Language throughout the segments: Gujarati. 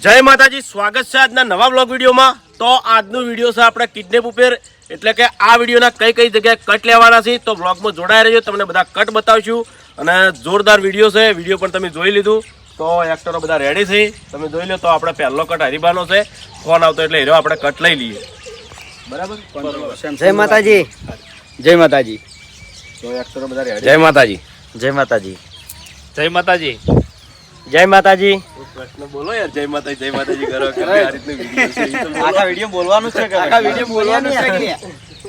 જય માતાજી, સ્વાગત છે આજના નવા બ્લોગ વિડીયોમાં। તો આજનો વિડીયો છે આપણે કિડનેપ ઉપર, એટલે કે આ વિડીયોના કઈ કઈ જગ્યાએ કટ લેવાના છે તો બ્લોગમાં જોડાઈ રહેજો, તમને બધા કટ બતાવીશું અને જોરદાર વિડીયો છે। વિડીયો પણ તમે જોઈ લીધું તો એક્ટરો બધા રેડી છે, તમે જોઈ લો। તો આપણે પહેલો કટ હરીબાનો છે, ફોન આવતો એટલે હીરો આપણે કટ લઈ લઈએ, બરાબર। જય માતાજી, જય માતાજી। તો એક્ટરો બધા રેડી। જય માતાજી, જય માતાજી, જય માતાજી, જય માતાજી। પ્રશ્ન બોલો યાર, જય માતાજી કરો કે આ રીતનો વિડીયો છે, ઈ તો બોલો। આખા વિડીયો બોલવાનું છે કે આખા વિડીયો બોલવાનું છે કે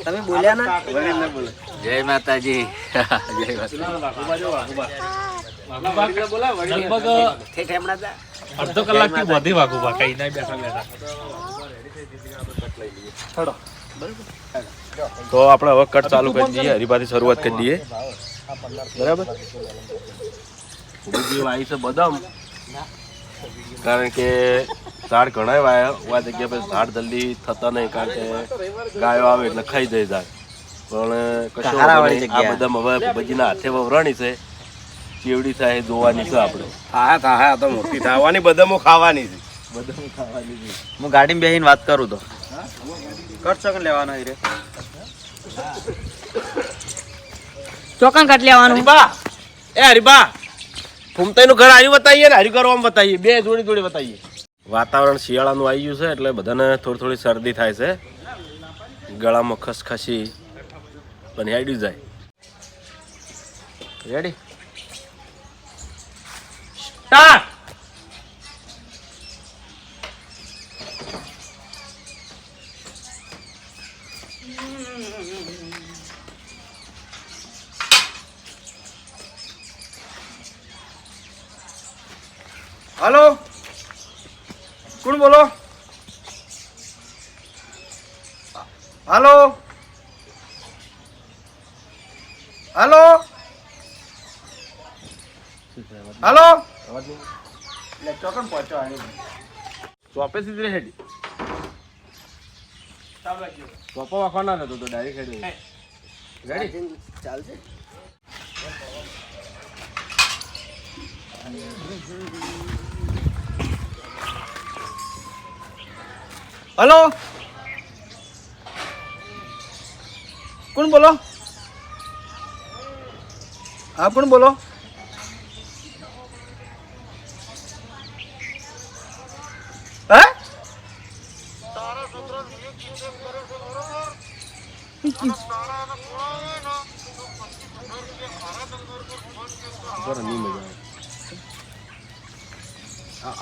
તમે બોલ્યા ના વળી ના બોલે। જય માતાજી, જય માતાજી। લગભગ અડધો કલાકથી વધી વાગુભા કઈ ના બેઠા તો આપણે હવે કટ ચાલુ કરી દઈએ, હરીબાથી શરૂઆત કરી દઈએ, બરાબર। બીજી વાઈ છે બદામ, કારણ કે ઝાડ ઘણા વાયા આ જગ્યા પર ઝાડ જલ્દી થતા નહીં, કારણ કે ગાયો આવે એટલે ખાઈ જાય ઝાડ, પણ કશો આ બદામ હવે ભજીના હાથે વવરાણી છે, કેવડી થાય જોવાની છે આપણે। હા તો મોટી થવાની બદામો ખાવાની છે, બદામ ખાવાની છે। હું ગાડીમાં બેસીને વાત કરું તો કટ ચોકન લેવાનો રે ચોકન કટ લેવાનું। હરીબા, એ હરીબા, ફૂમતાઈનું ઘર આવ્યું બતાવીએ ને હરી કરવામાં બતાવીએ, બે જોડી જોડી બતાવીએ। વાતાવરણ શિયાળાનું આવી ગયું છે એટલે બધાને થોડી થોડી શરદી થાય છે, ગળામાં ખસખસી પણ હેડી જાય। Ready start. हेलो कौन बोलो हेलो हेलो हेलो चौकन पहुंचो ચોપે સીધી હેડી ચોપો વાખવાના નતો તો ડાયરેક્ટ હેડી રેડી ચાલશે हेलो कौन बोलो हाँ कौन बोलो है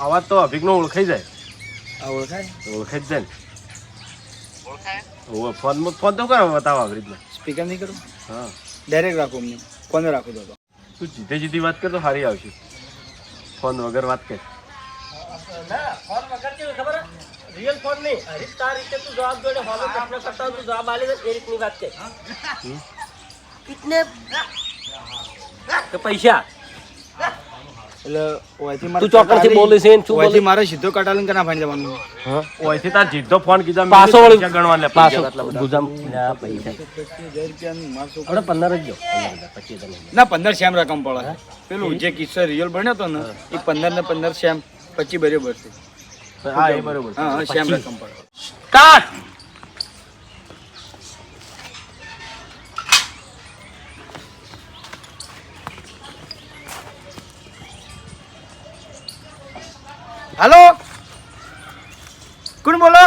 આવાજ તો અભિકનો ઓળખાઈ જાય, ओळखाय ઓળખાઈ જ જાય ને। ફોન તો કરો બતાવો આવી રીતના, स्पीकर नहीं करो હા डायरेक्ट રાખો અમને ફોન રાખો તો તું જીતે જીતી વાત કર તો સારી આવશે, ફોન વગર વાત કર। ફોન વગર કેવું ખબર રિયલ ફોન નહીં, હરીફ તાર રીતે તું જવાબ જોડે ફોલો પ્રશ્ન કરતા તું જવાબ આલે એ રીતની વાત કે કિતને કે પૈસા એટલે ઓયથી મારે તું ચોકરથી બોલે છે ને શું બોલે ઓયથી મારે સીધો કટાલીને કના ફાડી જવાનું હા ઓયથી તાર જીતો ફોન કીધા પાછો વળી ગણવા લે પાછો ગુજામ ના પૈસા 25000 રૂપિયા મારસો આપણે 15 જ જો 15 ના 15 સેમ રકમ પડે પેલું જે કિસ્સો રિયલ બન્યો તો ને એ 15 ને 15 સેમ 25 બરાબર છે। હા એ બરોબર હા સેમ રકમ પડે સ્ટાર્ટ। हेलो कौन बोलो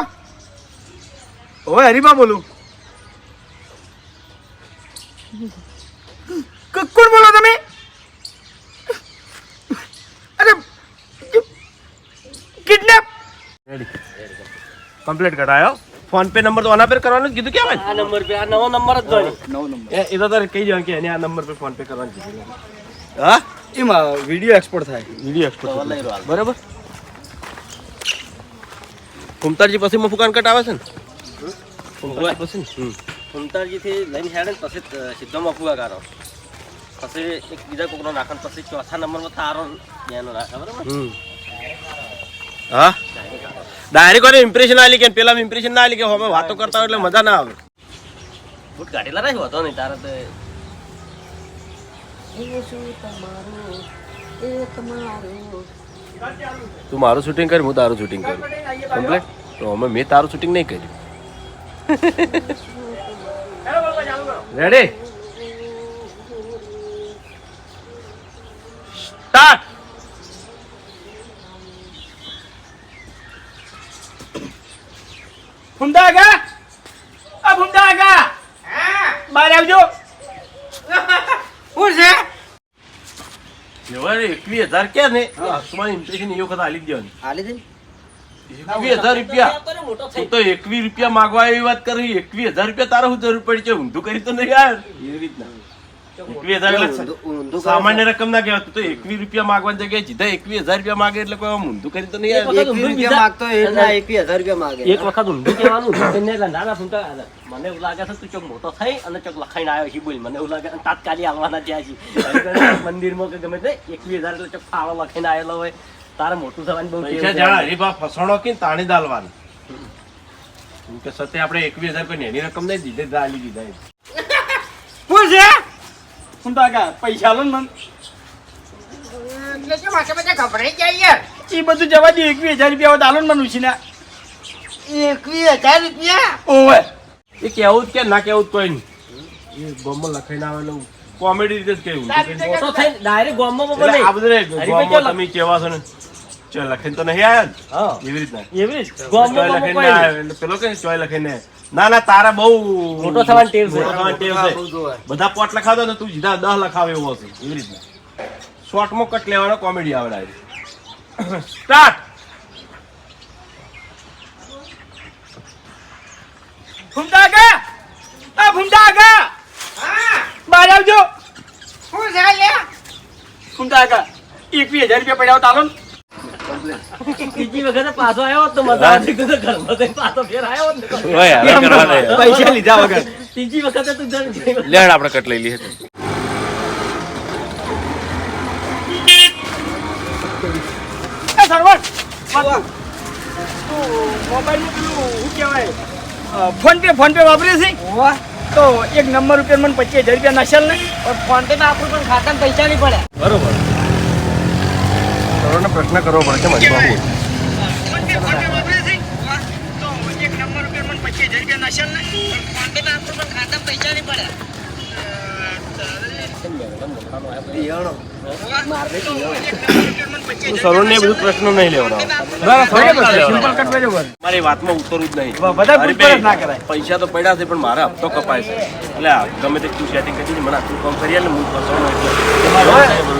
ओए हरीबा बोलू कौन बोलो તમે अरे किडनैप રેડી કમ્પ્લીટ કરાયો। ફોન પે નંબર તો આના પર કરવાનું જ કીધું કે ભાઈ, આ નંબર પે આ નવો નંબર જ જોઈ નવો નંબર એ તો તારે કહી દેવાનું કે એને આ નંબર પર ફોન પે કરવાનું કીધું। હા એમાં વિડિયો એક્સપોર્ટ થાય વિડીયો એક્સપોર્ટ બરાબર। કુમતારજી પછી મફુકાન કટ આવે છે ને, કુમતારજી પછી ને ઉમતારજી થી લઈને હેડે પછી સીધો મફુગા કારો, પછી એક બીજા કોકનો નાખન, પછી ચોથા નંબરમાં તારો બેનો નાખે, બરાબર। હા ડાયરેક્ટ કોને ઇમ્પ્રેશન આલી કે પેલા ઇમ્પ્રેશન ના આલી કે હવે વાતો કરતા હોય એટલે મજા ના આવે। બુટ કાઢેલા રહ્યો હતો નહીં તારે તો તું મારું શૂટિંગ કર, હું તારું શૂટિંગ કરું. કમ્પ્લીટ. તો અમે મેં તારું શૂટિંગ નહીં કર્યું. Ready start. ફૂમતા આગા, આ ફૂમતા આગા, બહાર આવજો. શું છે? 21,000 ક્યાં ને તમારી ઇમ્પ્રેશન એ વખત આલી જ દેવાની. હાલી દે 21,000 રૂપિયા. મોટો તું તો 21 રૂપિયા માંગવા એવી વાત કરી. 21,000 રૂપિયા તારે શું જરૂર પડી છે? ઊંધું કરી તો નહીં યાર. એવી રીતના 21,000 એટલે સામાન્ય રકમ ના કહેવાય. તું તો 21 રૂપિયા માંગવાની જગ્યાએ સીધા 21,000 રૂપિયા માંગે એટલે કોઈ આમ ઊંધું કરી તો નહીં યાર. 21 રૂપિયા માંગતો હોય એટલે 21,000 રૂપિયા માંગે. એક વખત ઊંધું કહેવાનું ઊંધું એટલે નાના ફૂંટા. મને એવું લાગે છે તું ચોક મોટો થઈ અને ચોક લખાઈને આવ્યો છે. બોલ મને એવું લાગે તાત્કાલિક આવવાના ત્યાં છે મંદિરમાં કે ગમે તે 21,000 એટલે ચોક ફાળો લખાઈને આવેલો હોય. તારે મોટું થવાની બહુ પૈસા જાણે હરીફા ફસણો કે તાણી દાલવાનું. કેમ કે સતે આપણે 21,000 કોઈ નેની રકમ નહીં દીધે દાલી દીધા. શું છે? ફૂમતા આગા, પૈસા લો ને મને. એ બધું જવા દે. 21,000 રૂપિયા આલો ને મને ઉછીના. 21,000 રૂપિયા ઓવે એ કેવું જ કે ના કેવું જ કોઈ નહીં. એ ગોમમાં લખાઈને આવેલું કોમેડી રીતે જ કેવું. મોટો થઈ ડાયરેક્ટ ગામમાં એટલે બોલે. આ બધું રે હરીફાઈ ગોમમાં તમે કેવા છો ને ચો લખાઈને તો નહીં આયા ને? હા એવી રીતના એવી જ ચોય ગામમાં લખાઈને કોઈ ના આવે. એટલે પેલો કે ચોય લખાઈને આવે. ના ના તારા બહુ મોટો થવાની ટેવ છે. મોટો થવાની ટેવ છે. બધા પોટ લખાવતો ને તું સીધા 10 લખાવે એવો હશે. એવી રીતના શોર્ટમાં કટ લેવાનો કોમેડી આવડે. સ્ટાર્ટ. ફૂમતા આગા, આ ફૂમતા આગા, બહાર આવજો. શું છે લ્યા? ફૂમતા આગા, 21,000 રૂપિયા પડ્યા હોત આલો ને. બીજી વખતે પાછો આવ્યો હોત તો મજા આવતી. તો ઘરમાં જઈને પાછો ફેર આવ્યો હોત ને. ઓય હવે કરવા દે. પૈસા લીધા વગર. ત્રીજી વખતે તું જણ લેણ આપણે કટ લઈ લઈએ. એ સરવણ, તું મોબાઈલનું પેલું શું કહેવાય ફોન પે વાપરે છે? તો એક નંબર ઉપર મને 25,000 રૂપિયા નાખેલ ને. ફોન પે માં આપણું પણ ખાતામાં પૈસા નહીં પડે. બરોબર. સરોને પ્રશ્ન કરવો પડશે મને બાબુ. ફોન પે વાપરે છે? તો એક નંબર ઉપર મને 25,000 રૂપિયા નાખેલ ને. ફોન પે માં આપણું પણ ખાતામાં પૈસા નહીં પડે. તું સરોને બધું પ્રશ્ન નહીં લેવાનો. સિમ્પલ કટ બરાબર. મારી વાતમાં ઉતરવું જ નહીં. બધા પૂછપરછ ના કરાય. પૈસા તો પડ્યા છે પણ મારે હપ્તો કપાય છે. એટલે આ ગમે તે તું સેટિંગ કરી મને આટલું કામ કરી આલે હું ફસવાનો એટલે.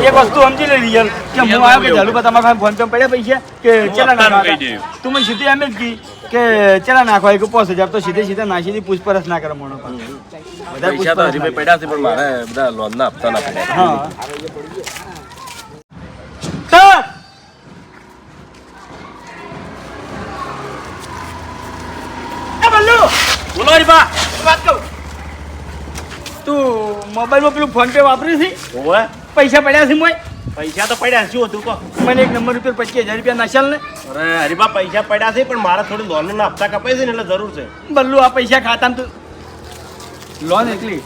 એક વસ્તુ સમજી લે રિયલ કે હું આવ્યો કે ચાલુ તમારા ફોન પે પડ્યા પૈસા કે ચલા હપ્તાનું નાખવા કહી દે. તું મને સીધી એમ જ કી કે ચલા નાખવા કે 5,000 તો સીધે નાખી પૂછપરછ ના કરે મોણો બધા પૈસા તો પૂછપરછ હરીભાઈ પડ્યા છે પણ મારે બધા લોનના હપ્તા ના પડ્યા. હા બલ્લુ બોલો હરીભા. વાત કહું તું મોબાઈલમાં પેલું ફોન પે વાપરી છે? ઓવે પૈસા પડ્યા છે મોય પૈસા તો પડ્યા શું હતું કહો. મને એક નંબર ઉપર 25,000 રૂપિયા નાખેલ ને. અરે હરીભા પૈસા પડ્યા છે પણ મારે થોડી લોનના હપ્તા કપાય છે ને એટલે જરૂર છે. બલ્લુ આ પૈસા ખાતામાં તું લોન એકલી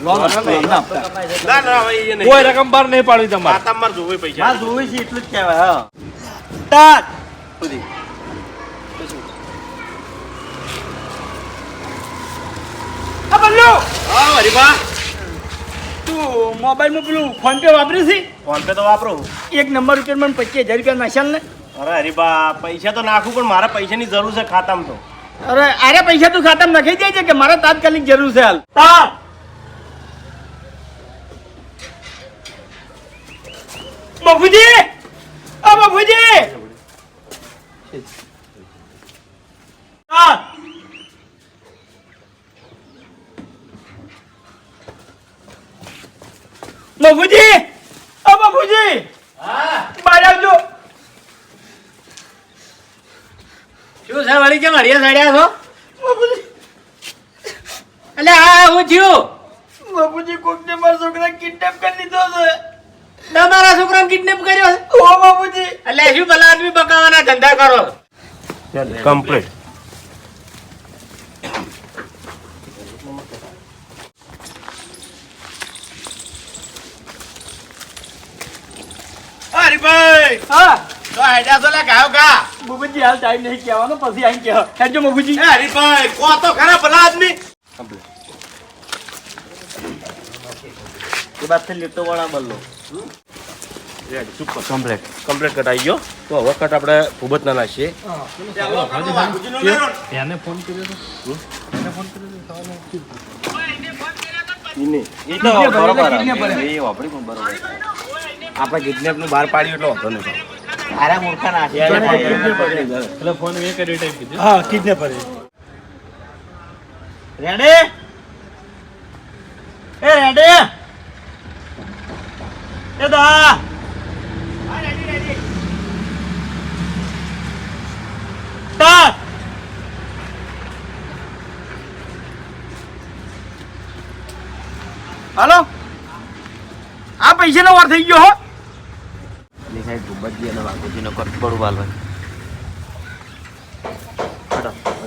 લોન હપ્તા ના ના હવે એ નહીં. કોઈ રકમ બહાર નહીં પાડવી તમારે. ખાતામાં મારે જોવે પૈસા. હા જોવે છે એટલું જ કહેવાય. હા તાત સુધી આ બલ્લુ હા હરીભા. તું મોબાઈલમાં પેલું ફોન પે વાપરી છે? ફોન પે તો વાપરો. એક નંબર ઉપર મને 25,000 રૂપિયા નાખેલ ને. અરે હરીભા પૈસા તો નાખું પણ મારે પૈસાની જરૂર છે ખાતામાં તો. અરે પૈસા તું ખાતામાં નાખી જાય છે કે મારે તાત્કાલિક જરૂર છે હાલ. તાત બાપુજી, આ બાપુજી તાત બાપુજી, આ બાપુજી બહાર આવજો. શું છે વળી કેમ હરિયા સાડ્યા છો? બાપુજી, એટલે આ હું થયું? બાપુજી કોકને મારા છોકરા કિડનેપ કરી લીધો છે. તમારા છોકરાને કિડનેપ કર્યો છે? ઓ બાપુજી, એટલે શું ભલા આદમી બકાવાના ધંધા કરો? કમ્પ્લીટ. હરીભાઈ હા તો આઈડિયા તો લે ગાયો ગા બુબજી હાલ ટાઈમ નહીં કહેવાનો પછી આઈને કહે હેડજો મગુજી એ હરીભાઈ કો તો ખરા ભલા આદમી એ બાદ લેતો વાળા બલ્લો રેડી ચૂપ કર કમ્પ્લીટ કટાઈ ગયો તો હવે કટ આપણે ભૂબત ના નાખીએ એને ફોન કર્યો તો આપણે કિડનેપ નું બહાર પાડ્યું એટલે વાંધો નહીં આરા મૂર્ખા ના એટલે ફોન એ કર્યો ટાઈપ કીધું હા કિડનેપર રેડે એ રેડે એ દા સ્ટાર્ટ હાલો આ પૈસાનો વાર થઈ ગયો હો સાહેબ ભૂપતજી અને વાઘુજીનો ખર્ચ બળું વાલવાય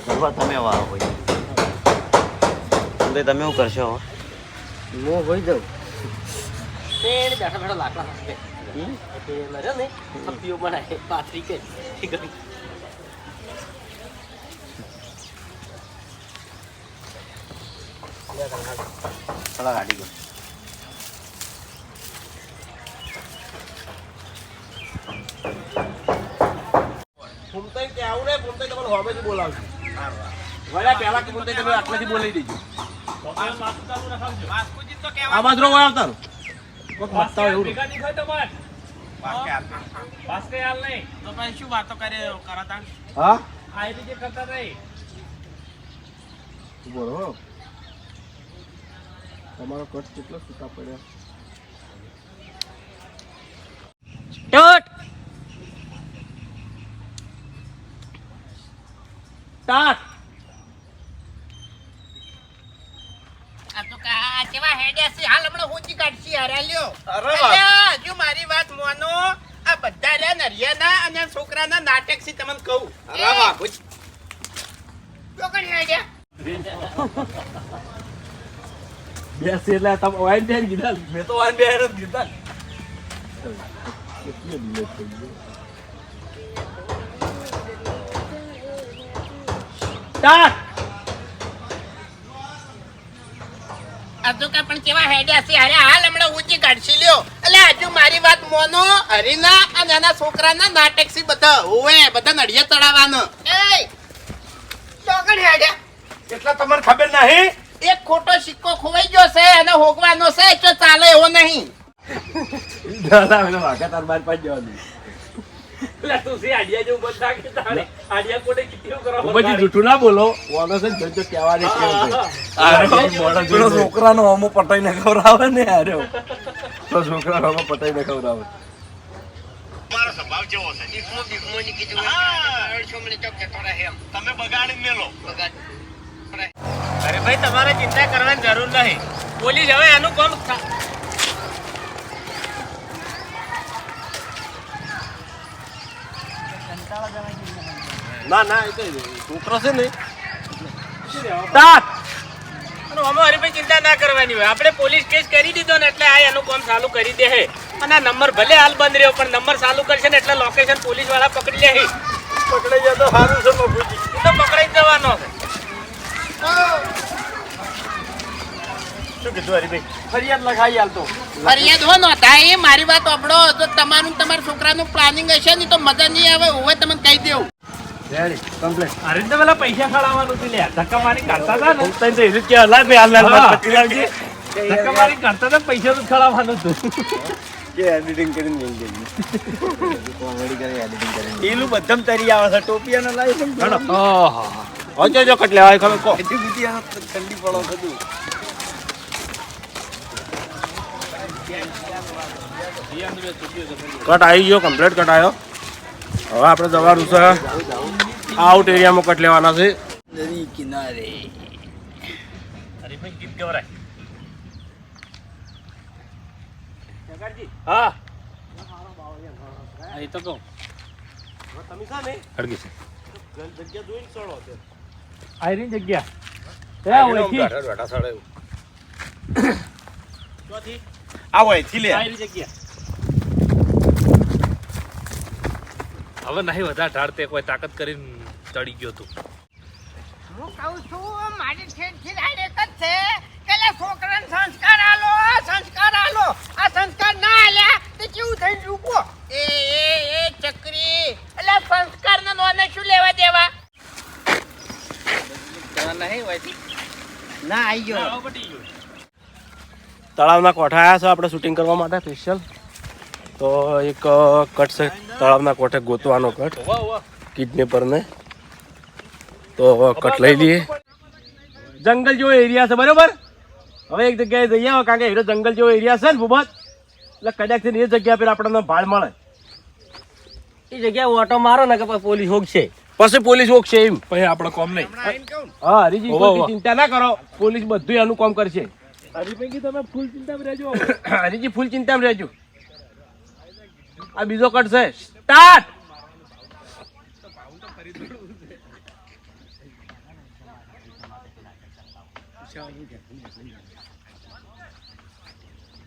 કરવા તમે આવો ભાઈ તમે શું કરશો હું હોઈ જાઉં બેઠા બેઠા લાકડા હસતે મર્યો ને થપ્પીઓ બનાય પાથરી કે થોડા ગાડી ગયો ફૂમતાઈ કે આવું ને ફૂમતાઈ તમને હોમેથી બોલાવજો વળ્યા પહેલા કે ફૂમતાઈ તમે આટલેથી બોલાવી દેજો આ બાજરો વળ આવતા કોક મતતા હોય એવું હા બોલો તમારો કટ કેટલો સૂકા પડ્યા સ્ટાર્ટ સ્ટાર્ટ આ તો કા કેવા હેડ્યા છે હાલ હમણાં હોજી કાઢશી હારા લ્યો અરે અલ્યા, જો મારી વાત માનો આ બધા રે નરિયાના અને છોકરાના નાટક છે તમને કહું અરે વાહ ચોકડી હેડ્યા બેસ એટલે તમે વાઈન બેન કીધા મેં તો વાઈન બેન જ કીધા સ્ટાર્ટ આ તો કા પણ કેવા હેડ્યા છે હારે હાલ હમણાં હોજી કાઢશી લ્યો અલ્યા હજુ મારી વાત માનો હરીના અને એના છોકરાના નાટક છે બધા ઓવે બધા નડિયા તળાવવાનો એ ચોકડી હેડ્યા એટલા તમને ખબર નહીં એક ખોટો સિક્કો ખોવાઈ ગયો છે અને હોગવાનો છે તો ચાલે એવો નહીં દાદા મને વાગા તાર બાર પાડ જવાનું પછી જૂઠું ના બોલો ઓનો છે જો કહેવાની છોકરાનો હોમો પટાઈને ખવડાવે ને આર્યો તો છોકરાનો હોમો પટાઈને ખવડાવે તમે બગાડી મેલો અરે ભાઈ તમારે ચિંતા કરવાની જરૂર નહીં પોલીસ હવે એનું કામ ના ના એ તો છોકરો છે ને સ્ટાર્ટ અને અમે હરીભાઈ ચિંતા ના કરવાની હોય આપણે પોલીસ કેસ કરી દીધો ને એટલે આ એનું કામ ચાલુ કરી દે હે અને આ નંબર ભલે હાલ બંધ રહ્યો પણ નંબર ચાલુ કરશે ને એટલે લોકેશન પોલીસ વાળા પકડી લે હે પકડાઈ જાય તો સારું છે મફુજી એ તો પકડાઈ જ જવાનો છે શું કીધું હરીભાઈ ફરિયાદ લખાઈ હાલતો ફરિયાદ હો નોંધાય એ મારી વાત સાંભળો તો તમારું તમારા છોકરાનું પ્લાનિંગ હશે ને તો મજા નહીં આવે હવે તમને કહી દેવું રેડી કમ્પ્લીટ અરે તો પેલા પૈસા ખળાવવાનું છે લ્યા ધક્કા મારી કાઢતા હતા ને તઈ તો એનું કે હલાય બે હાલ હા. પચી લાવજે ધક્કા મારી કાઢતા હતા પૈસા તો ખળાવવાનું હતું કે એડિટિંગ કરીને મેલ દેજો કોમેડી કરી એડિટિંગ કરી એલું બધમ તરી આવે છે ટોપિયાનો લાવી પણ ઓહો જો કટ લેવાય ખબર કો ઠંડી પડો બધું કટ આવી ગયો કમ્પ્લીટ કટ આવ્યો હવે આપણે જવાનું છે આઉટ એરિયામાં કટ લેવાના છે નદી કિનારે હરીભાઈ ગીત ગવરાય હા એ તો કહું તમે છે ને હડકી છે જગ્યા જોઈને ચડો છે આયરી જગ્યા એ ઓળખી બેઠા સડે આ હોય થી લે આયરી જગ્યા હવે નહીં વધારે ઢાળતે કોઈ તાકાત કરીને ચડી ગયો તું. હું કહું છું મારી ઠેઠ એક જ છે કે લે છોકરાને સંસ્કાર આલો. આ સંસ્કાર ના આલ્યા તો કેવું થઈ રૂકો. એ ચકરી એટલે સંસ્કાર ના નોને શું લેવા દેવા નહીં હોય ના આવી ગયો. તળાવના કોઠા આવ્યા છે આપણે શૂટિંગ કરવા માટે સ્પેશિયલ. તો એક કટ છે તળાવના કોઠે ગોતવાનો કટ કિડનેપરને. તો કટ લઈ લઈએ. જંગલ જેવો એરિયા છે બરોબર. હવે એક જગ્યાએ જઈએ આવો કારણ કે એનો જંગલ જેવો એરિયા છે ને ભૂપત, એટલે કદાચ એ જગ્યા પર આપણને ભાડ મળે. એ જગ્યાએ ઓટો મારો ને કે પછી પોલીસ હોગશે. પછી પોલીસ ઓકશે એમ. પછી આપણે કોમ નહીં. હા હરીજી કોઈ ચિંતા ના કરો, પોલીસ બધું એનું કામ કરશે. હરીભાઈ તમે ફૂલ ચિંતામાં રહેજો. હરીજી ફૂલ ચિંતામાં રહેજો. આ બીજો કટ છે. સ્ટાર્ટ.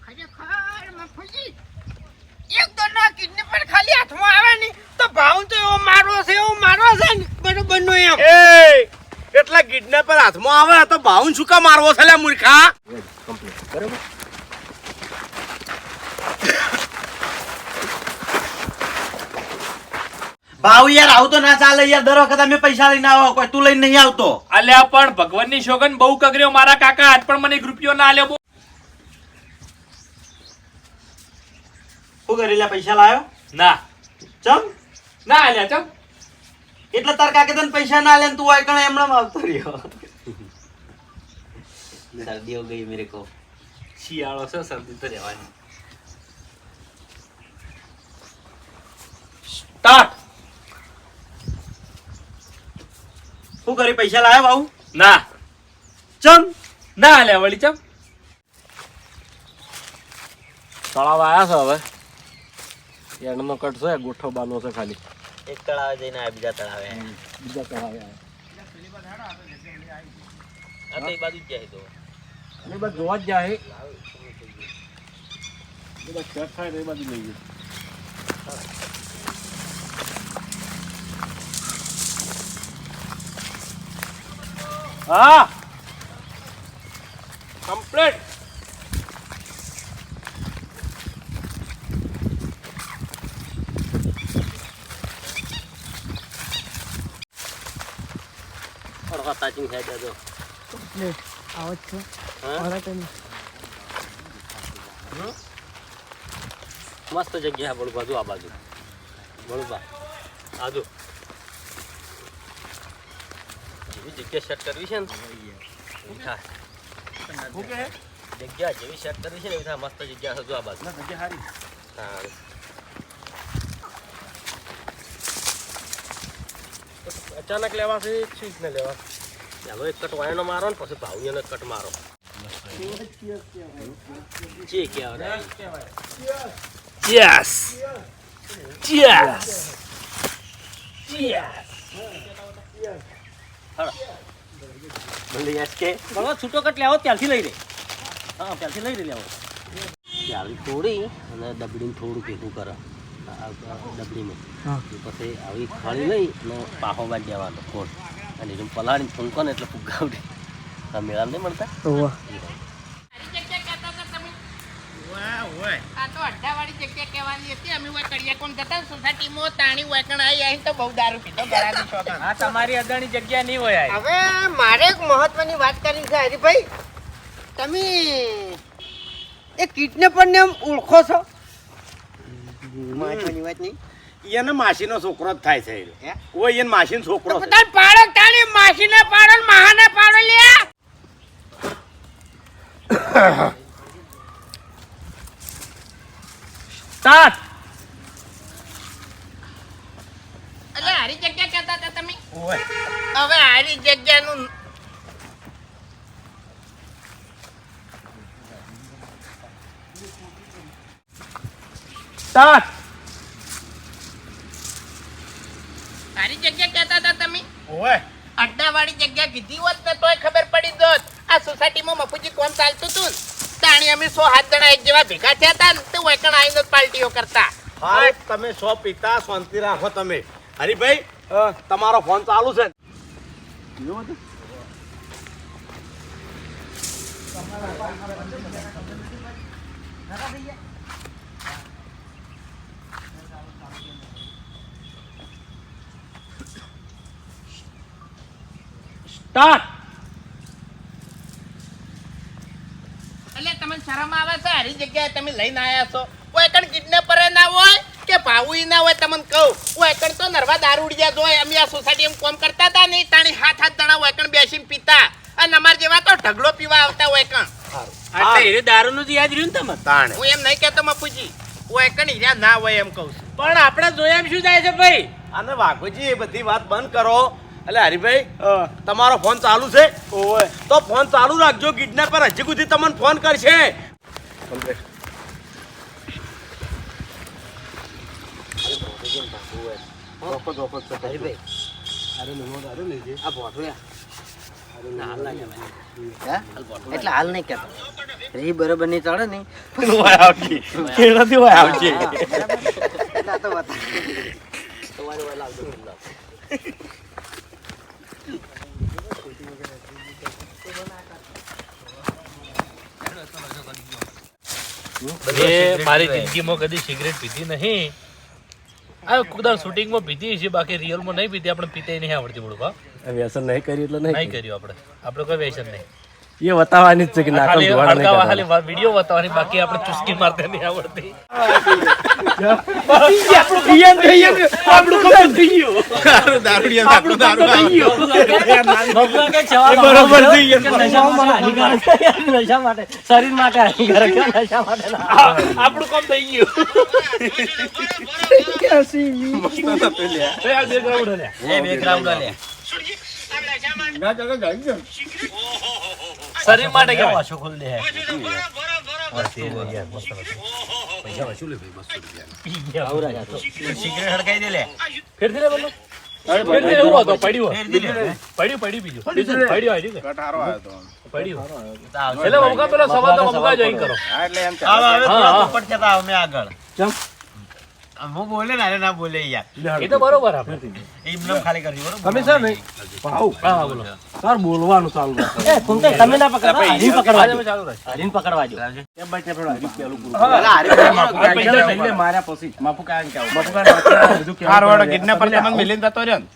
ખરેખર મફુજી એક દોના કિડનેપર ખાલી હાથમાં આવે ને તો ભાવ તો એવો મારો છે ને બરોબર નો એમ. એટલા કિડનેપર હાથમાં આવે તો ભાઉન શું કા મારવો છે લે મૂર્ખા. બરાબર. ભાવ યાર આવું તો ના ચાલે યાર. દર વખત અમે પૈસા લઈને આવો, કોઈ તું લઈને નહીં આવતો. અલ્યા પણ ભગવાનની શોગન બહુ કગર્યો મારા કાકા. આજ પણ મને 1 રૂપિયો ના આલ્યો. શું કરી લે પૈસા લાયો? ના ચમ ના આલ્યા ચમ. એટલે તાર કાકે તને પૈસા ના લે ને તું આય કણે એમણામ આવતો રહ્યો. સર્દી હો ગઈ મેરે કો. શિયાળો છે, શરદી તો રહેવાની. સ્ટાર્ટ. શું કરી પૈસા લાયો ભાવ? ના ચમ ના આલ્યા વળી ચમ. તળાવ આવ્યા છે હવે. એનો કટ છે ગોઠવવાનો છે ખાલી. એક તળાવે જઈને આ બીજા તળાવે. બીજા તળાવે આવ્યા. આ તો એ બાજુ જ જાય તો. એ બાજુ જોવા જ જાય. બધા સેટ થાય તો એ બાજુ લઈ જાય. હા કમ્પ્લીટ. તાચી ખાઈ દેજો. મસ્ત જગ્યા બળું બાજુ આ બાજુ બળુબા આજુ એવી જગ્યા સેટ કરવી છે ને જગ્યા જેવી સેટ કરવી છે ને એવી મસ્ત જગ્યા હજુ આ બાજુ જગ્યા સારી. હા અચાનક લેવા છે ચીજ ને લેવા. ચાલો એક કટ વાયનો મારો ને પછી ભાવનીનો કટ મારો. જે કહેવાય યસ યસ બળવા છૂટો કટ લેવો ત્યાંથી લઈ લે. હા ત્યાંથી લઈ લેવો. આવી થોડી અને ડબડીને થોડું ભેગું કરે ડબડીમાં પછી આવી ખળી લઈ અને પાહો બાંધી દેવાનો કોણ અને એનું પલાળીને ફૂંકો ને એટલે ફુગાવડે. મેળા નહીં મળતા. આ તો અડધાવાળી જગ્યા કહેવાની હતી. અમે હોય કડિયાકોમ જતા સોસાયટીમાં તાણી વાકણ આવી તો બહુ દારૂ પીધો ગળાની શોખન. આ તમારી અદાણી જગ્યા નહીં હોય. હવે મારે એક મહત્વની વાત કરવી છે હરીભાઈ. તમે એ કિડનેપરને એમ ઓળખો છો? મહત્વની વાત નહીં. એને માસીનો છોકરો જ થાય છે. ઓય એને માસીનો છોકરો છે. પોતાને પાડો તાણી માસીને પાડો ને મહાને પાડો લે. સ્ટાર્ટ. એટલે હારી જગ્યા કહેતા હતા તમે? હવે હારી જગ્યાનું સ્ટાર્ટ. હારી જગ્યા કહેતા હતા તમે? અડધાવાળી જગ્યા કીધી હોત ને તોય ખબર પડી દોત. આ સોસાયટીમાં મફુજી કોમ ચાલતું હતું ને તાણી અમે 100 જણા એક જેવા ભેગા થયા હતા ને તો વેકણ આવીને પાર્ટીઓ કરતા. હા તમે 100 પિતા શાંતિ રાખો તમે. હરીભાઈ તમારો ફોન ચાલુ છે સ્ટાર્ટ. એટલે તમને શરમ આવે છે હારી જગ્યાએ તમે લઈને આયા છો કોઈ કણ કિડનેપર ના હોય કે ભાવુઈ ના હોય તમને કહું કોઈ કણ તો નરવા દારૂડિયા જોય અમે આ સોસાયટીમાં કામ કરતા હતા ને તાણી હાથ જણા હોય કણ બેસીને પીતા અને અમાર જેવા તો ઢગલો પીવા આવતા હોય કણ એટલે એ દારૂનું જ યાદ રહ્યું ને તમે તાણે હું એમ નહીં કહેતો મફુજી હોય કણ હીરા ના હોય એમ કહું છું પણ આપણે જોયા એમ શું થાય છે ભાઈ? અને વાઘુજી એ બધી વાત બંધ કરો એટલે હરીભાઈ તમારો ફોન ચાલુ છે તો ફોન ચાલુ રાખજો કિડનેપર હજી સુધી તમને ફોન કરશે એટલે હાલ નહીં કહેતો રી બરોબર નહીં ચડે નહીં એટલે આ તો બતા એ મારી જિંદગીમાં કદી સિગરેટ પીધી નહીં. આ કુદર શૂટિંગમાં પીધી છે, બાકી રિયલમાં નહીં પીધી. આપણે પીતે નહીં આવડતી બોલું. વ્યસન નહીં કર્યું એટલે નહીં કર્યું આપણે કોઈ વ્યસન નહીં. એ બતાવવાની જ છે કે નાકમ ખાલી ધોવાણ નહીં હડકાવા, કરવાનું. ખાલી વિડીયો બતાવવાની, બાકી આપણે ચુસ્કી મારતા નહીં આવડતી. નશા માટે શરીર માટે હાનિકારક છે, નશા માટે ના. આપણું કામ થઈ ગયું. શરીર માટે કેમ પાછો ખોલ દે સિગરેટ હડકાઈ દે લે. ફેરથી લે બોલો. ફેરથી એવું હતો, પડ્યું બીજું. પડ્યું આવી ગયું. પડ્યું. એટલે મમકા પેલો સવાલ તો મમકા જોઈન કરો. હું બોલે ને ના બોલે યાર એ તો બરોબર આપણે. એમને ખાલી કરી બરોબર તમે છે ને હા બોલો. તાર બોલવાનું ચાલુ રાખો. એ કુંતે તમે ના પકડવા હરીન પકડવા આજે દો ચાલુ રાખ. હરીન પકડવા દો કેમ ભાઈ પેલો હરીફ પેલું પૂરું અલા, હરીભાઈ માફુ કાંઈ પૈસા કેવું? લઈને માર્યા પછી માફુ કાંઈ કેવું માફુ કાંઈ બધું કેવું કિડનેપર તમને મિલીને જતો રહ્યો ને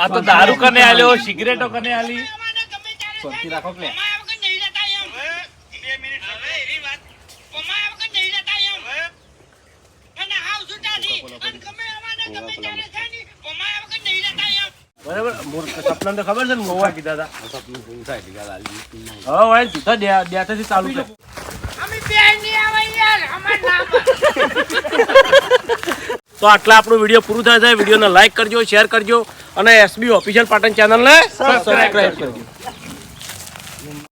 આ તો દારૂ કને આલ્યો, સિગરેટો કને આલી. બરાબર સપના તો ખબર છે ને મોવા કીધા હતા હા ભાઈ સીધા ડેટાથી ચાલુ છે તો આટલા આપણો વિડીયો પૂરું થાય છે. વિડીયોને લાઈક કરજો, શેર કરજો અને એસબી ઓફિશિયલ પાટણ ચેનલને સબસ્ક્રાઇબ કરજો.